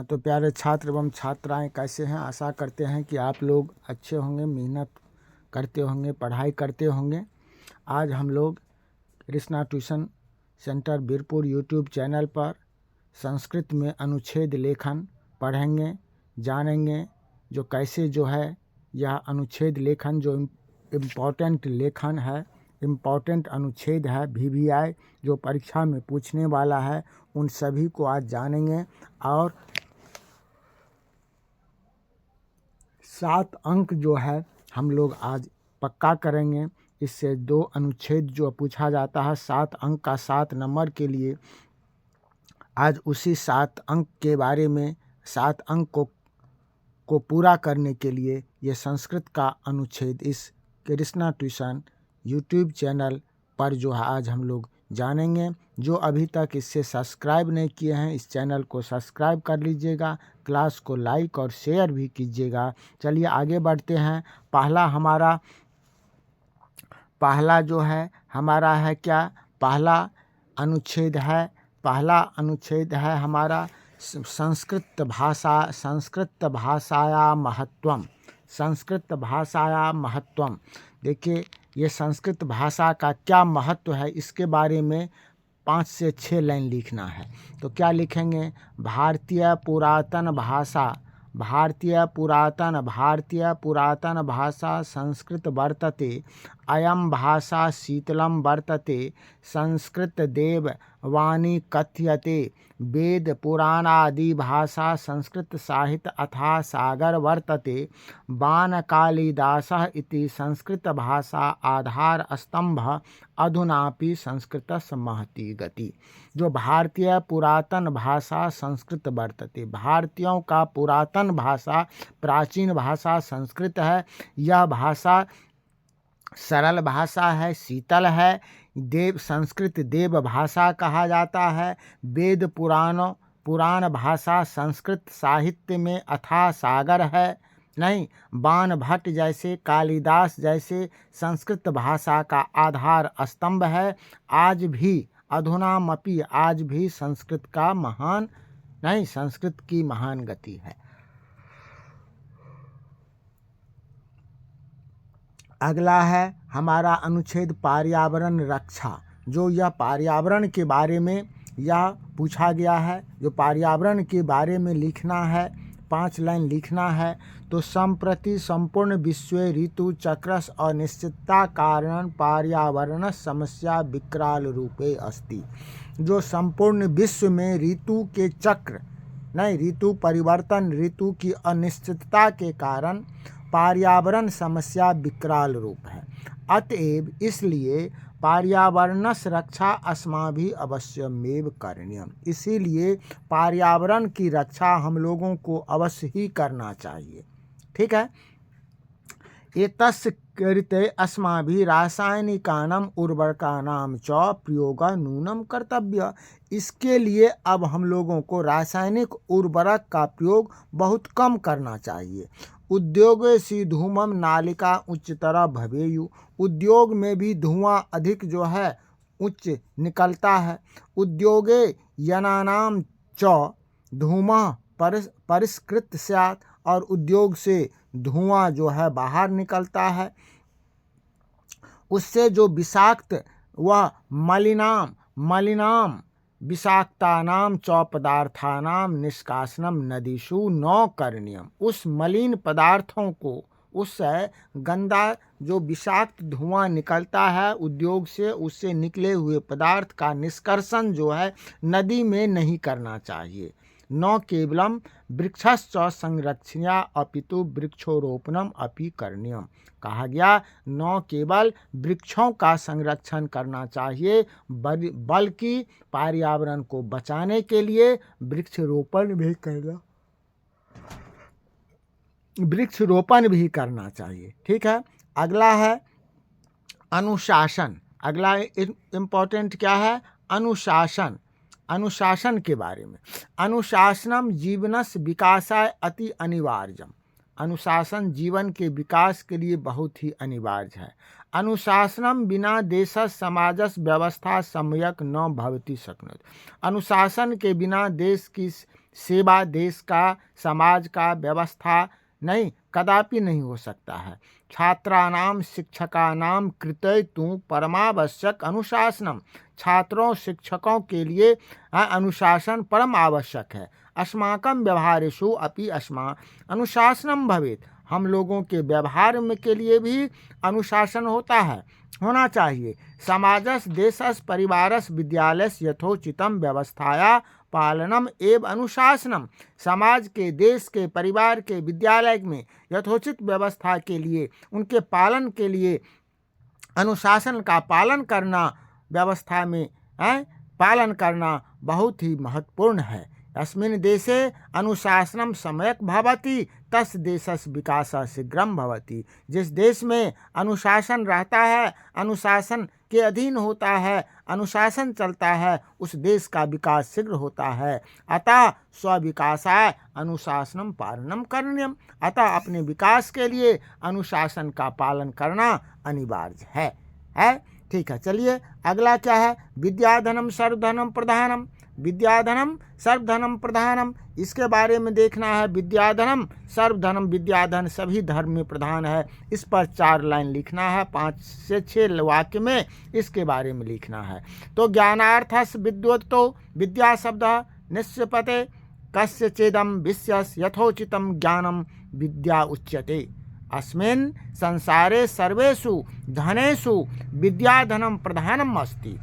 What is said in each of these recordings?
तो प्यारे छात्र एवं छात्राएं कैसे हैं। आशा करते हैं कि आप लोग अच्छे होंगे, मेहनत करते होंगे, पढ़ाई करते होंगे। आज हम लोग Krishna tuition centre Birpur YouTube channel पर संस्कृत में अनुच्छेद लेखन पढ़ेंगे, जानेंगे। जो कैसे जो है यह अनुच्छेद लेखन जो इम्पोर्टेंट लेखन है, इम्पोर्टेंट अनुच्छेद है, VVI जो परीक्षा में पूछने वाला है, उन सभी को आज जानेंगे। और 7 अंक जो है हम लोग आज पक्का करेंगे। इससे 2 अनुच्छेद जो पूछा जाता है 7 अंक का 7 नंबर के लिए, आज उसी 7 अंक के बारे में 7 अंक को पूरा करने के लिए ये संस्कृत का अनुच्छेद इस कृष्णा ट्यूशन यूट्यूब चैनल पर जो है आज हम लोग जानेंगे। जो अभी तक इससे सब्सक्राइब नहीं किए हैं, इस चैनल को सब्सक्राइब कर लीजिएगा, क्लास को लाइक और शेयर भी कीजिएगा। चलिए आगे बढ़ते हैं। पहला जो है हमारा है क्या, पहला अनुच्छेद है हमारा संस्कृत भाषाया महत्वम। देखिए ये संस्कृत भाषा का क्या महत्व है, इसके बारे में 5 से 6 लाइन लिखना है। तो क्या लिखेंगे, भारतीय पुरातन भाषा संस्कृत वर्तते, अयं भाषा शीतलं वर्तते, संस्कृत देव वाणी कथ्यते, वेद पुराणादि भाषा संस्कृत साहित्य अथा सागर वर्तते, बाण कालिदासः इति संस्कृत भाषा आधार स्तंभ, अधुनापि संस्कृतस्य महती गति। जो भारतीय पुरातन भाषा संस्कृत वर्तते, भारतीयों का पुरातन भाषा, प्राचीन भाषा संस्कृत है। यह भाषा सरल भाषा है, शीतल है। संस्कृत देव भाषा कहा जाता है। वेद पुराण भाषा संस्कृत साहित्य में अथाह सागर है। नहीं, बाण भट्ट जैसे, कालिदास जैसे संस्कृत भाषा का आधार स्तंभ है। आज भी अधुनामपि, आज भी संस्कृत की महान गति है। अगला है हमारा अनुच्छेद पर्यावरण रक्षा। जो यह पर्यावरण के बारे में यह पूछा गया है, जो पर्यावरण के बारे में लिखना है, 5 लाइन लिखना है। तो संप्रति संपूर्ण विश्व ऋतु चक्रस्य अनिश्चितता कारण पर्यावरण समस्या विकराल रूपे अस्ति। जो संपूर्ण विश्व में ऋतु के चक्र ऋतु परिवर्तन, ऋतु की अनिश्चितता के कारण पर्यावरण समस्या विकराल रूप है। अतएव इसलिए पर्यावरणस्य रक्षा अस्माभिः अवश्यमेव करणीयम। इसीलिए पर्यावरण की रक्षा हम लोगों को अवश्य ही करना चाहिए। ठीक है। एतस्य कृते अस्माभिः रासायनिकानां उर्वरकानां च प्रयोगः नूनं कर्तव्य। इसके लिए अब हम लोगों को रासायनिक उर्वरक का प्रयोग बहुत कम करना चाहिए। उद्योगेषु धूमं नालिका उच्चतर भवेयु। उद्योग में भी धुआं अधिक जो है उच्च निकलता है। उद्योगे यनानां च धूमः परिष्कृत स्यात्। और उद्योग से धुआं जो है बाहर निकलता है, उससे जो विषाक्त व मलिनाम विषाक्तानां च पदार्थानां निष्कासनम नदीषु न करणीयम। उस मलिन पदार्थों को, उससे गंदा जो विषाक्त धुआं निकलता है उद्योग से, उससे निकले हुए पदार्थ का निष्कर्षण जो है नदी में नहीं करना चाहिए। न केवलम वृक्षश्च संरक्षणीया अपितु वृक्षोरोपणम अपि करणीयम। कहा गया न केवल वृक्षों का संरक्षण करना चाहिए बल्कि पर्यावरण को बचाने के लिए वृक्षरोपण भी करना चाहिए। ठीक है। अगला है अनुशासन। अगला इम्पोर्टेंट क्या है, अनुशासन के बारे में। अनुशासनम जीवनस्य विकासाय अति अनिवार्यम। अनुशासन जीवन के विकास के लिए बहुत ही अनिवार्य है। अनुशासनम बिना देशस्य समाजस्य व्यवस्था सम्यक न भवति शक्नोति। अनुशासन के बिना देश की सेवा देश का, समाज का, व्यवस्था नहीं, कदापि नहीं हो सकता है। छात्राणाम शिक्षकानाम कृतयतु परमावश्यक अनुशासनम। छात्रों शिक्षकों के लिए अनुशासन परम आवश्यक है। अस्माकं व्यवहारेषु अपि अनुशासनम भवेत्। हम लोगों के व्यवहार में के लिए भी अनुशासन होना चाहिए। समाजस देशस परिवारस विद्यालयस यथोचितम व्यवस्थाया पालनम एव अनुशासनम। समाज के, देश के, परिवार के, विद्यालय में यथोचित व्यवस्था के लिए, उनके पालन के लिए अनुशासन का पालन करना, व्यवस्था में पालन करना बहुत ही महत्वपूर्ण है। अस्मिन् देशे अनुशासनम सम्यक् भवति तस् देशस्य विकासः शीघ्रं भवति। जिस देश में अनुशासन रहता है, अनुशासन के अधीन होता है, अनुशासन चलता है, उस देश का विकास शीघ्र होता है। अतः स्वविकासाय अनुशासनम पालनम करणीयम। अतः अपने विकास के लिए अनुशासन का पालन करना अनिवार्य है। ठीक है, चलिए अगला क्या है? विद्याधनम सर्वधनम प्रधानम। विद्याधनम सर्वधनम प्रधानम, इसके बारे में देखना है। विद्याधनम सर्वधनम, विद्याधन सभी धर्म में प्रधान है। इस पर 4 लाइन लिखना है, 5 से 6 वाक्य में इसके बारे में लिखना है। तो ज्ञानार्थस विद्वत्तो विद्या शब्द निश्चपते कस्य चेदम विश्यस यथोचितम ज्ञानम विद्या उच्यते। अस्मिन् संसारे सर्वेषु धनेषु विद्याधनम प्रधानम अस्ति।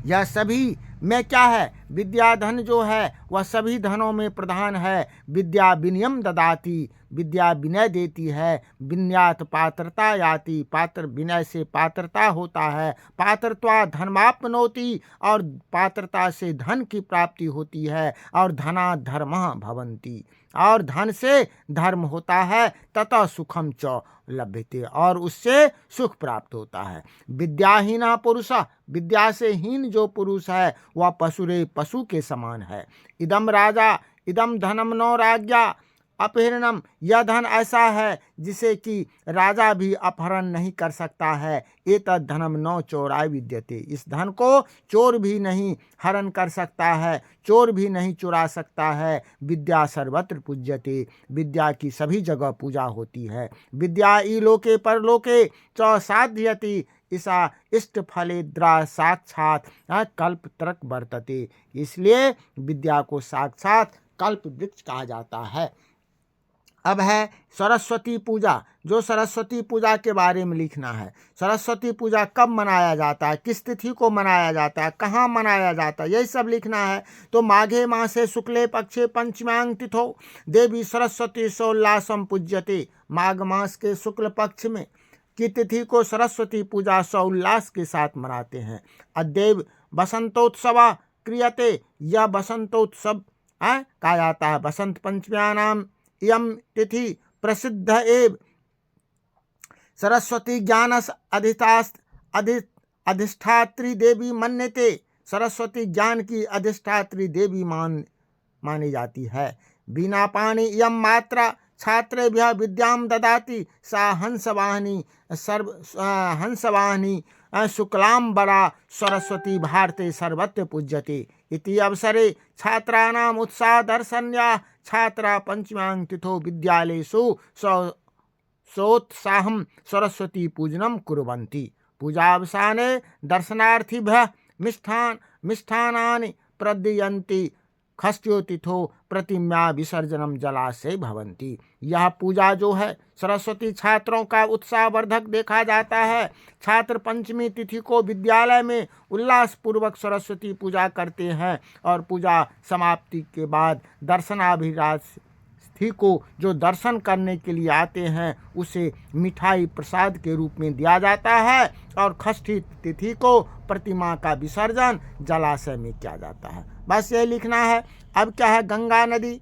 यह सभी में क्या है? विद्याधन जो है वह सभी धनों में प्रधान है। विद्या विनयम ददाति, विद्या विनय देती है। विनयात पात्रता याति, पात्र विनय से पात्रता होता है। पात्रत्वा धर्माप्नोति, और पात्रता से धन की प्राप्ति होती है। और धना धर्मः भवन्ति, और धन से धर्म होता है। ततः सुखम च लभ्यते, और उससे सुख प्राप्त होता है। विद्याहीना पुरुष, विद्या से हीन जो पुरुष है वह पशुरे, पशु के समान है। इदम राजा इदम धनम नो राज्ञा अपहरणम, यह धन ऐसा है जिसे कि राजा भी अपहरण नहीं कर सकता है। एतद् धनम नो चोराय विद्यते, इस धन को चोर भी नहीं हरण कर सकता है, चोर भी नहीं चुरा सकता है। विद्या सर्वत्र पूज्यते, विद्या की सभी जगह पूजा होती है। विद्या इलोके परलोके च साध्यति, ईसा इष्ट फलेद्रा साक्षात कल्पत्रक वर्तते। इसलिए विद्या को साक्षात कल्प वृक्ष कहा जाता है। अब है सरस्वती पूजा, जो सरस्वती पूजा के बारे में लिखना है। सरस्वती पूजा कब मनाया जाता है, किस तिथि को मनाया जाता है, कहाँ मनाया जाता है, यही सब लिखना है। तो माघे मासे शुक्ले पक्षे पंचम्यां तिथौ देवी सरस्वती सोल्लासम पूज्यते। माघ मास के शुक्ल पक्ष में की तिथि को सरस्वती पूजा सोल्लास के साथ मनाते हैं। अद्यैव बसंतोत्सव क्रियते, यह बसंतोत्सव कहा जाता है। बसंत पंचम्यानाम इयं तिथि प्रसिद्ध एव। सरस्वती ज्ञानस अधिष्ठात्री देवी मन्यते, सरस्वती ज्ञान की अधिष्ठात्री देवी मानी जाती है। बिना पाणी इयं मात्रा छात्रेभ्यः विद्यां ददाति, सा हंसवाहिनी शुक्लांबरा सरस्वती भारते सर्वत्र पूज्यते। इति अवसरे छात्राणाम उत्साह दर्शन्या छात्रा पंचम्यां तिथौ विद्यालयेषु सोत्साहं सरस्वती पूजनं कुर्वन्ति। पूजावसाने दर्शनार्थिभ्यः मिष्ठान्नानि प्रदीयन्ति। खष्ट्यो तिथो प्रतिम्या विसर्जनम जलाशय भवन्ति। यह पूजा जो है सरस्वती छात्रों का उत्साहवर्धक देखा जाता है। छात्र पंचमी तिथि को विद्यालय में उल्लासपूर्वक सरस्वती पूजा करते हैं, और पूजा समाप्ति के बाद दर्शनाभिलाषी को जो दर्शन करने के लिए आते हैं उसे मिठाई प्रसाद के रूप में दिया जाता है। और षष्ठी तिथि को प्रतिमा का विसर्जन जलाशय में किया जाता है। बस यही लिखना है। अब क्या है? गंगा नदी,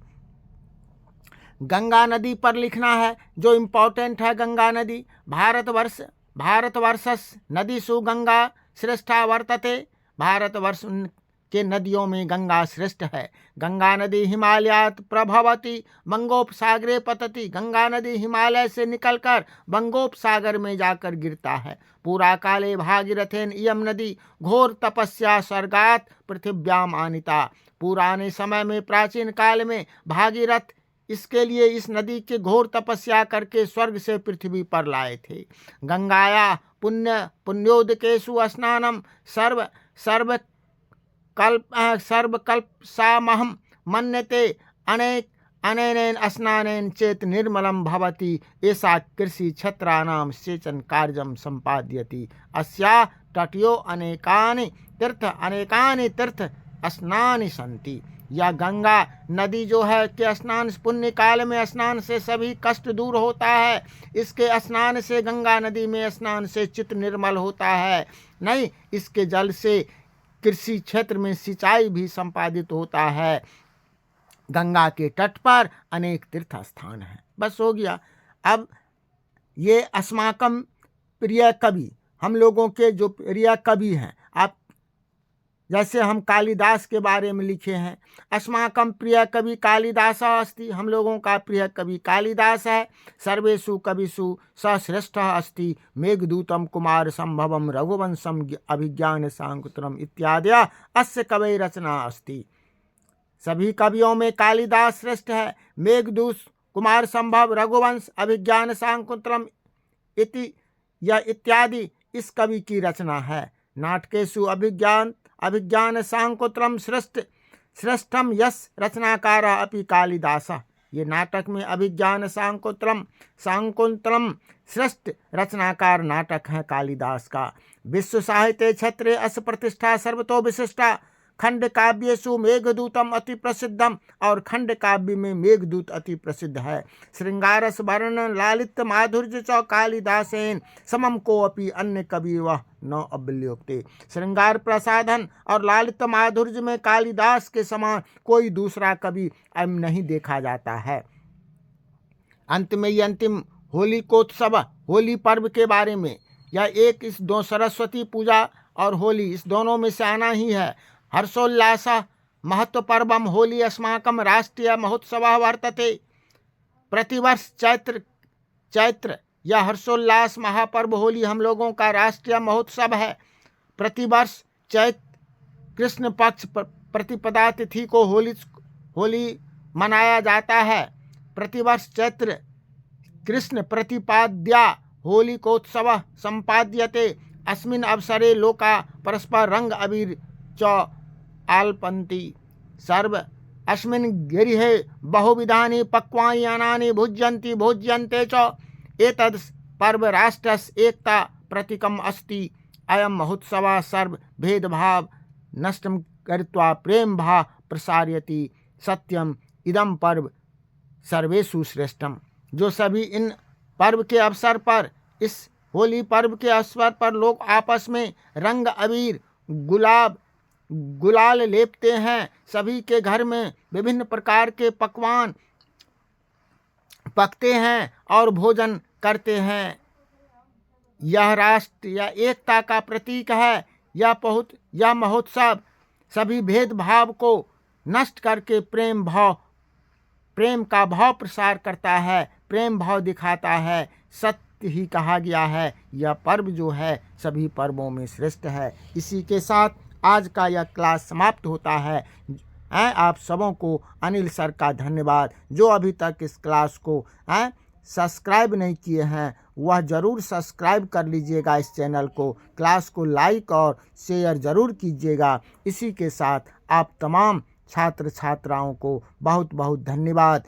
गंगा नदी पर लिखना है जो इम्पोर्टेंट है। गंगा नदी भारतवर्षस नदीषु गंगा श्रेष्ठा वर्तते। भारतवर्ष के नदियों में गंगा श्रेष्ठ है। गंगा नदी हिमालयात प्रभवती बंगोपसागरे पतति। गंगा नदी हिमालय से निकलकर बंगोपसागर में जाकर गिरता है। पूरा काले भागीरथेन इयम नदी घोर तपस्या स्वर्गात पृथिव्याम आनिता। पुराने समय में, प्राचीन काल में भागीरथ इसके लिए इस नदी के घोर तपस्या करके स्वर्ग से पृथ्वी पर लाए थे। गंगाया पुण्योदकेषु स्नानम सर्वकल्प सामहम मन्यते अनेन स्नानेन चेत निर्मलम भवति ऐसा कृषि क्षेत्राणाम सेचन कार्यम संपाद्यति। अस्या तटयो अनेकानि तीर्थ स्नानि सन्ति। या गंगा नदी जो है कि स्नान, पुण्य काल में स्नान से सभी कष्ट दूर होता है। इसके स्नान से, गंगा नदी में स्नान से चित्त निर्मल होता है। नहीं, इसके जल से कृषि क्षेत्र में सिंचाई भी संपादित होता है। गंगा के तट पर अनेक तीर्थ स्थान हैं। बस हो गया। अब ये अस्माकम प्रिय कवि, हम लोगों के जो प्रिय कवि हैं, आप जैसे हम कालिदास के बारे में लिखे हैं, अस्माकं प्रिय कवि कालिदास अस्ति, हम लोगों का प्रिय कवि कालिदास है। सर्वेषु कविषु स श्रेष्ठः अस्ति, मेघदूतम कुमार संभवम रघुवंशम अभिज्ञान शाकुंतलम इत्यादि अस्य कवि रचना अस्ति। सभी कवियों में कालिदास श्रेष्ठ है। मेघदूत, कुमार संभव, रघुवंश, अभिज्ञान शाकुंतलम इत्यादि इस कवि की रचना है। नाटकेषु अभिज्ञान शाकुंतलम श्रेष्ठम यस रचनाकार अपि कालिदास। ये नाटक में अभिज्ञान शाकुंतलम श्रेष्ठ रचनाकार नाटक है कालिदास का। विश्व साहित्य क्षेत्रे अस्य प्रतिष्ठा सर्वतो विशिष्टा। खंड काव्येषु मेघदूतम अति प्रसिद्धम, और खंड काव्य में मेघदूत अति प्रसिद्ध है। श्रृंगारस वर्णन लालित्य माधुर्य च कालिदासेन समम को अपि अन्य कवि वह न अवलोकते। श्रृंगार प्रसाधन और लालित्य माधुर्य में कालिदास के समान कोई दूसरा कवि अब नहीं देखा जाता है। अंत में ये अंतिम होलिकोत्सव, होली पर्व के बारे में, या एक इस दो सरस्वती पूजा और होली, इस दोनों में से आना ही है। हर्षोल्लास महत्व पर्वम होली अस्माकं राष्ट्रीय महोत्सव वर्तते। प्रतिवर्ष चैत्र या हर्षोल्लास महापर्व होली हम लोगों का राष्ट्रीय महोत्सव है। प्रतिवर्ष चैत्र कृष्ण पक्ष प्रतिपदा तिथि को होली मनाया जाता है। प्रतिवर्ष चैत्र कृष्ण प्रतिपाद्या होलिकोत्सव संपाद्यते। अस्मिन् अवसरे लोका परस्पर रंग अबीर च आल्पन्ति। सर्व अस्मिन् गिरिहे बहुविधानि पक्वानि अन्नानि भुज्यन्ते च। एतद् पर्व राष्ट्रस्य एकता प्रतीकम् अस्ति। अयं महोत्सवः सर्व भेदभाव नष्टं कृत्वा प्रेम भाव प्रसारयति। सत्यम इदं पर्व सर्वेषु श्रेष्ठम। जो सभी इन पर्व के अवसर पर, इस होली पर्व के अवसर पर लोग आपस में रंग अबीर गुलाल लेपते हैं। सभी के घर में विभिन्न प्रकार के पकवान पकते हैं और भोजन करते हैं। यह राष्ट्र या एकता का प्रतीक है। यह महोत्सव सभी भेदभाव को नष्ट करके प्रेम का भाव प्रसार करता है, प्रेम भाव दिखाता है। सत्य ही कहा गया है, यह पर्व जो है सभी पर्वों में श्रेष्ठ है। इसी के साथ आज का यह क्लास समाप्त होता है। आप सबों को अनिल सर का धन्यवाद। जो अभी तक इस क्लास को सब्सक्राइब नहीं किए हैं वह ज़रूर सब्सक्राइब कर लीजिएगा इस चैनल को। क्लास को लाइक और शेयर ज़रूर कीजिएगा। इसी के साथ आप तमाम छात्र छात्राओं को बहुत बहुत धन्यवाद।